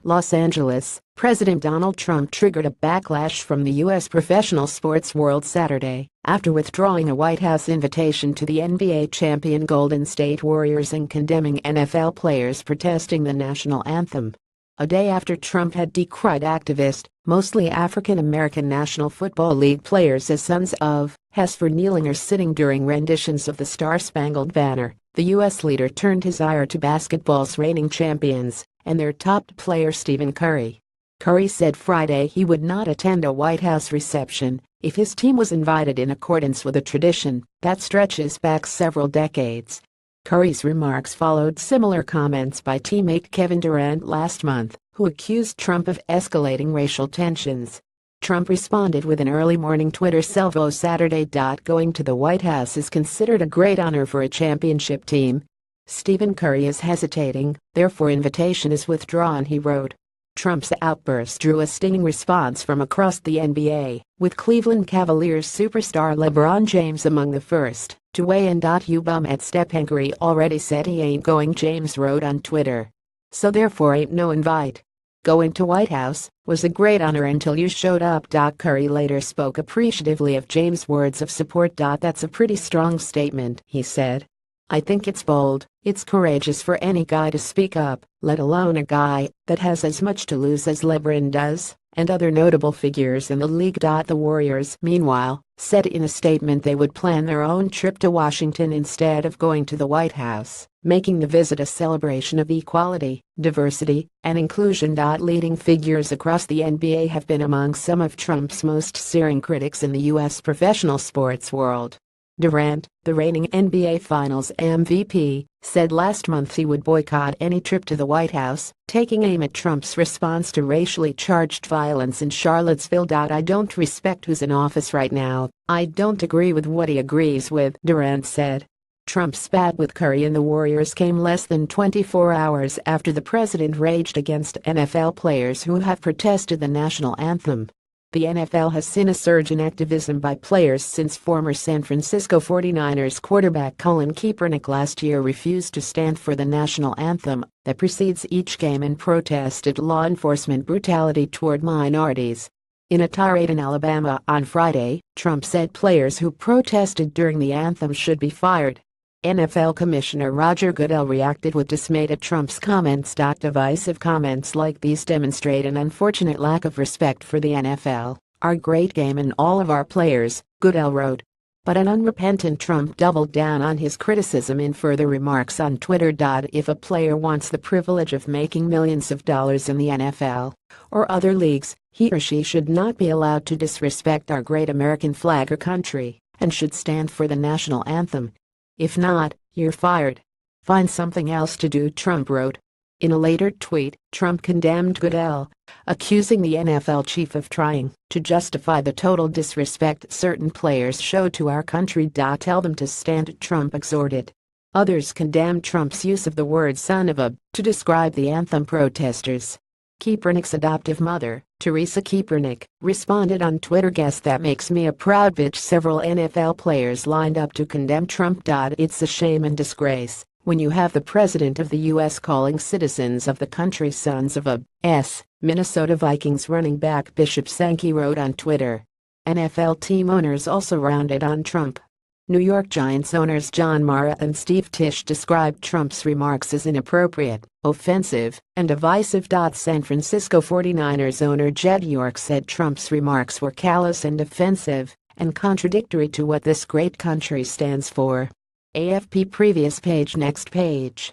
Los Angeles, President Donald Trump triggered a backlash from the U.S. professional sports world Saturday after withdrawing a White House invitation to the NBA champion Golden State Warriors and condemning NFL players protesting the national anthem. A day after Trump had decried activist, mostly African-American National Football League players as sons of Hess for kneeling or sitting during renditions of the Star-Spangled Banner, the U.S. leader turned his ire to basketball's reigning champions and their top player Stephen Curry. Curry said Friday he would not attend a White House reception if his team was invited in accordance with a tradition that stretches back several decades. Curry's remarks followed similar comments by teammate Kevin Durant last month, who accused Trump of escalating racial tensions. Trump responded with an early morning Twitter salvo Saturday. Going to the White House is considered a great honor for a championship team. Stephen Curry is hesitating, therefore invitation is withdrawn, he wrote. Trump's outburst drew a stinging response from across the NBA, with Cleveland Cavaliers superstar LeBron James among the first to weigh in. "You bum at Stephen Curry already said he ain't going," James wrote on Twitter. "So therefore ain't no invite. Going to White House was a great honor until you showed up." Curry later spoke appreciatively of James' words of support. "That's a pretty strong statement," he said. "I think it's bold, it's courageous for any guy to speak up, let alone a guy that has as much to lose as LeBron does, and other notable figures in the league." The Warriors, meanwhile, said in a statement they would plan their own trip to Washington instead of going to the White House, making the visit a celebration of equality, diversity, and inclusion. Leading figures across the NBA have been among some of Trump's most searing critics in the U.S. professional sports world. Durant, the reigning NBA Finals MVP, said last month he would boycott any trip to the White House, taking aim at Trump's response to racially charged violence in Charlottesville. "I don't respect who's in office right now, I don't agree with what he agrees with," Durant said. Trump's spat with Curry and the Warriors came less than 24 hours after the president raged against NFL players who have protested the national anthem. The NFL has seen a surge in activism by players since former San Francisco 49ers quarterback Colin Kaepernick last year refused to stand for the national anthem that precedes each game and protested law enforcement brutality toward minorities. In a tirade in Alabama on Friday, Trump said players who protested during the anthem should be fired. NFL Commissioner Roger Goodell reacted with dismay at Trump's comments. "Divisive comments like these demonstrate an unfortunate lack of respect for the NFL, our great game and all of our players," Goodell wrote. But an unrepentant Trump doubled down on his criticism in further remarks on Twitter. "If a player wants the privilege of making millions of dollars in the NFL or other leagues, he or she should not be allowed to disrespect our great American flag or country, and should stand for the national anthem. If not, you're fired. Find something else to do," Trump wrote. In a later tweet, Trump condemned Goodell, accusing the NFL chief of trying to justify the total disrespect certain players showed to our country. "Tell them to stand," Trump exhorted. Others condemned Trump's use of the word "son of a" to describe the anthem protesters. Kaepernick's adoptive mother, Teresa Kaepernick, responded on Twitter, "Guess that makes me a proud bitch." Several NFL players lined up to condemn Trump. "It's a shame and disgrace when you have the president of the U.S. calling citizens of the country sons of a s," Minnesota Vikings running back Bishop Sankey wrote on Twitter. NFL team owners also rounded on Trump. New York Giants owners John Mara and Steve Tisch described Trump's remarks as inappropriate, offensive, and divisive. San Francisco 49ers owner Jed York said Trump's remarks were callous and offensive, and contradictory to what this great country stands for. AFP previous page. Next page.